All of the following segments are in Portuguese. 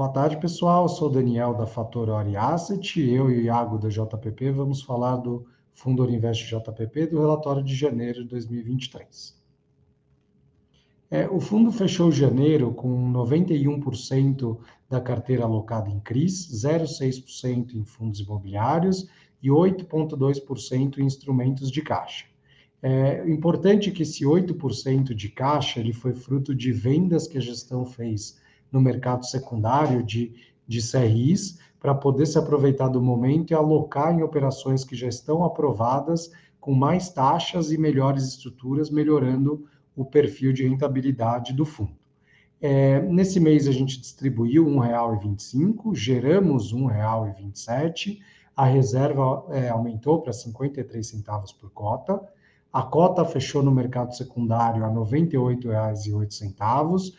Boa tarde, pessoal. Eu sou o Daniel da Fatorori Asset. Eu e o Iago da JPP vamos falar do Fundo Orinvest JPP do relatório de janeiro de 2023. O fundo fechou janeiro com 91% da carteira alocada em CRIs, 0,6% em fundos imobiliários e 8,2% em instrumentos de caixa. É importante que esse 8% de caixa ele foi fruto de vendas que a gestão fez no mercado secundário de CRIs, para poder se aproveitar do momento e alocar em operações que já estão aprovadas, com mais taxas e melhores estruturas, melhorando o perfil de rentabilidade do fundo. Nesse mês a gente distribuiu R$ 1,25, geramos R$ 1,27, a reserva aumentou para 53 centavos por cota, a cota fechou no mercado secundário a R$ 98,08,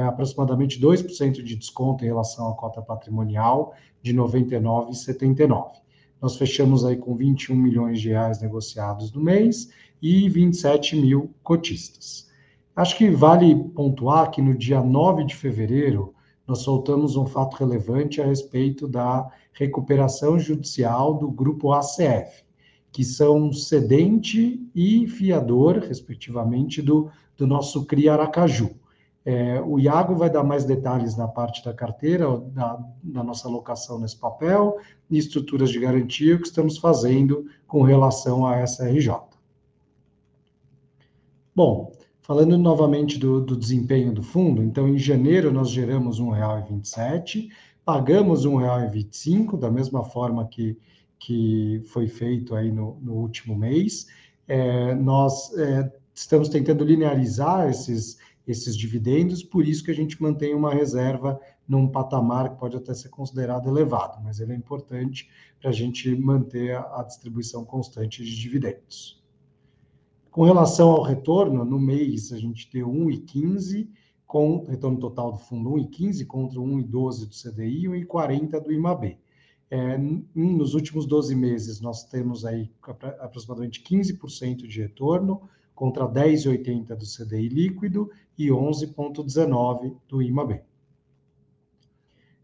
aproximadamente 2% de desconto em relação à cota patrimonial de R$ 99,79. Nós fechamos aí com 21 milhões de reais negociados no mês e 27 mil cotistas. Acho que vale pontuar que no dia 9 de fevereiro nós soltamos um fato relevante a respeito da recuperação judicial do grupo ACF, que são cedente e fiador, respectivamente, do nosso CRI Aracaju. O Iago vai dar mais detalhes na parte da carteira, da nossa alocação nesse papel e estruturas de garantia que estamos fazendo com relação a SRJ. Bom, falando novamente do desempenho do fundo, então em janeiro nós geramos R$ 1,27, pagamos R$ 1,25, da mesma forma que foi feito aí no último mês. Nós estamos tentando linearizar esses dividendos, por isso que a gente mantém uma reserva num patamar que pode até ser considerado elevado, mas ele é importante para a gente manter a distribuição constante de dividendos. Com relação ao retorno, no mês a gente deu 1,15, com retorno total do fundo 1,15 contra 1,12 do CDI e 1,40 do IMAB. Nos últimos 12 meses, nós temos aí aproximadamente 15% de retorno, contra 10,80 do CDI líquido e 11,19 do IMAB.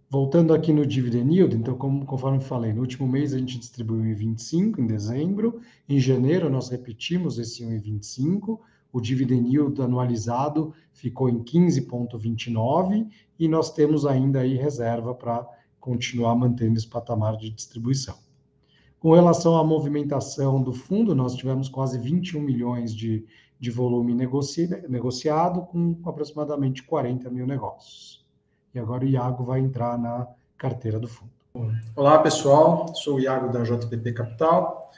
Voltando aqui no dividend yield, então, conforme falei, no último mês a gente distribuiu 1,25 em dezembro, em janeiro nós repetimos esse 1,25, o dividend yield anualizado ficou em 15,29 e nós temos ainda aí reserva para continuar mantendo esse patamar de distribuição. Com relação à movimentação do fundo, nós tivemos quase 21 milhões de volume negociado, com aproximadamente 40 mil negócios. E agora o Iago vai entrar na carteira do fundo. Olá, pessoal. Sou o Iago da JPP Capital,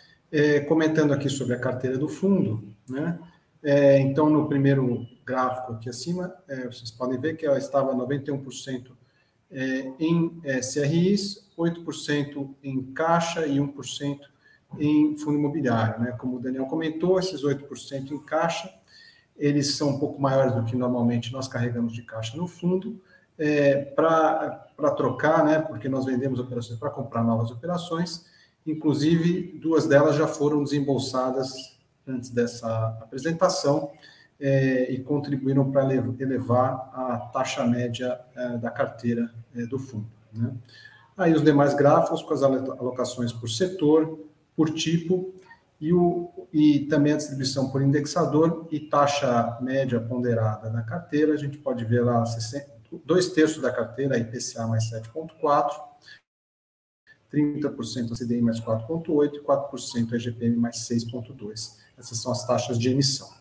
comentando aqui sobre a carteira do fundo, né? Então, no primeiro gráfico aqui acima, vocês podem ver que ela estava 91% em CRIs, 8% em caixa e 1% em fundo imobiliário, né? Como o Daniel comentou, esses 8% em caixa, eles são um pouco maiores do que normalmente nós carregamos de caixa no fundo, para trocar, né? Porque nós vendemos operações para comprar novas operações, inclusive 2 delas já foram desembolsadas antes dessa apresentação, e contribuíram para elevar a taxa média da carteira do fundo, né? Aí os demais gráficos com as alocações por setor, por tipo, e também a distribuição por indexador e taxa média ponderada da carteira. A gente pode ver lá 2/3 da carteira IPCA mais 7,4%, 30% CDI mais 4,8% e 4% IGPM mais 6,2%. Essas são as taxas de emissão.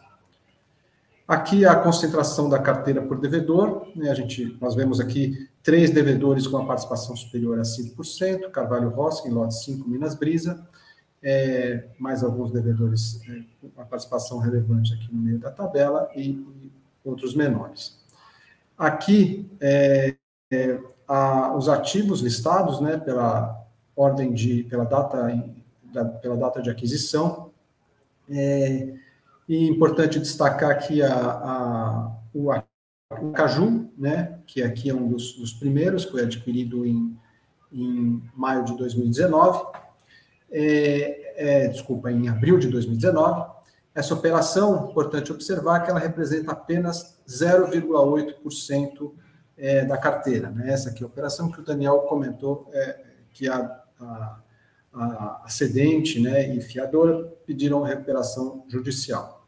Aqui a concentração da carteira por devedor, né? Nós vemos aqui 3 devedores com a participação superior a 5%, Carvalho Rossi, em lote 5, Minas Brisa, mais alguns devedores com a participação relevante aqui no meio da tabela e outros menores. Aqui, os ativos listados, né, pela data de aquisição. E importante destacar aqui o Aracaju, né, que aqui é um dos primeiros, foi adquirido em maio de 2019, em abril de 2019. Essa operação, importante observar que ela representa apenas 0,8% da carteira, né? Essa aqui é a operação que o Daniel comentou, que a cedente, né, e fiadora pediram recuperação judicial.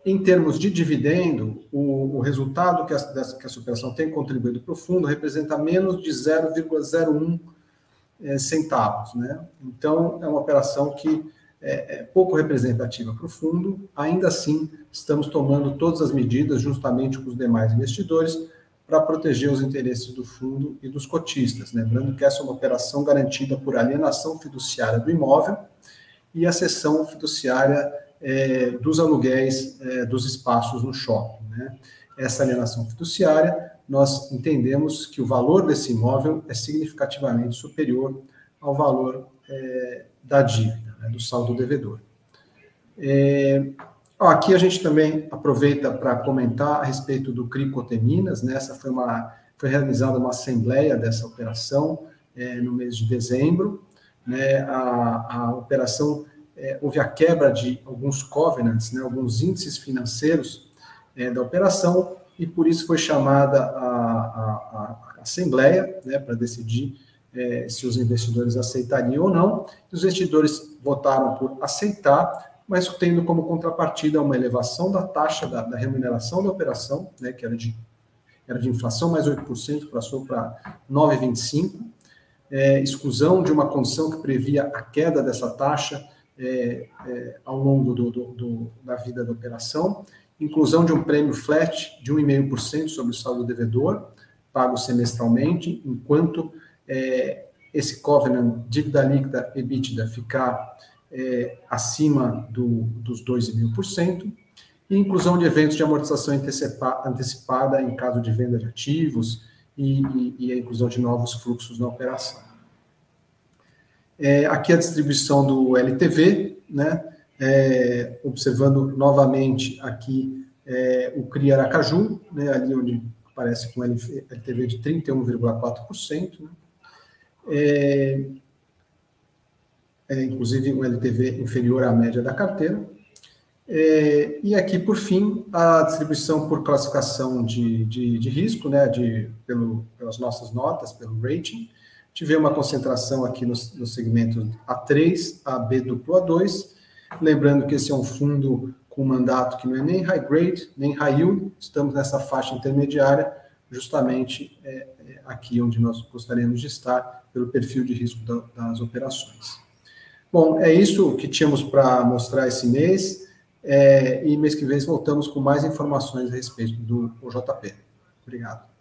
Em termos de dividendo, o resultado que essa operação tem contribuído para o fundo representa menos de 0,01 centavos, né? Então, é uma operação que é pouco representativa para o fundo. Ainda assim, estamos tomando todas as medidas, justamente com os demais investidores, para proteger os interesses do fundo e dos cotistas. Lembrando que essa é uma operação garantida por alienação fiduciária do imóvel e a cessão fiduciária dos aluguéis dos espaços no shopping, né? Essa alienação fiduciária, nós entendemos que o valor desse imóvel é significativamente superior ao valor da dívida, né, do saldo devedor. Aqui a gente também aproveita para comentar a respeito do Cricoteminas, né? Essa foi realizada uma assembleia dessa operação no mês de dezembro, né? A operação houve a quebra de alguns covenants, né, alguns índices financeiros da operação, e por isso foi chamada a assembleia, né, para decidir se os investidores aceitariam ou não. Os investidores votaram por aceitar, mas tendo como contrapartida uma elevação da taxa da remuneração da operação, né, que era de inflação mais 8%, passou para 9,25%, exclusão de uma condição que previa a queda dessa taxa ao longo da vida da operação, inclusão de um prêmio flat de 1,5% sobre o saldo devedor, pago semestralmente, enquanto esse covenant dívida líquida EBITDA ficar acima dos 2,5%, e inclusão de eventos de amortização antecipada em caso de venda de ativos e a inclusão de novos fluxos na operação. Aqui a distribuição do LTV, né? Observando novamente aqui o CRI Aracaju, né? Ali onde aparece com LTV de 31,4%, né? Inclusive um LTV inferior à média da carteira. E aqui, por fim, a distribuição por classificação de risco, né? Pelas nossas notas, pelo rating. Tivemos uma concentração aqui no segmento A3, AB duplo A2, lembrando que esse é um fundo com mandato que não é nem high grade, nem high yield, estamos nessa faixa intermediária, justamente aqui onde nós gostaríamos de estar, pelo perfil de risco das operações. Bom, é isso que tínhamos para mostrar esse mês, e mês que vem voltamos com mais informações a respeito do OJP. Obrigado.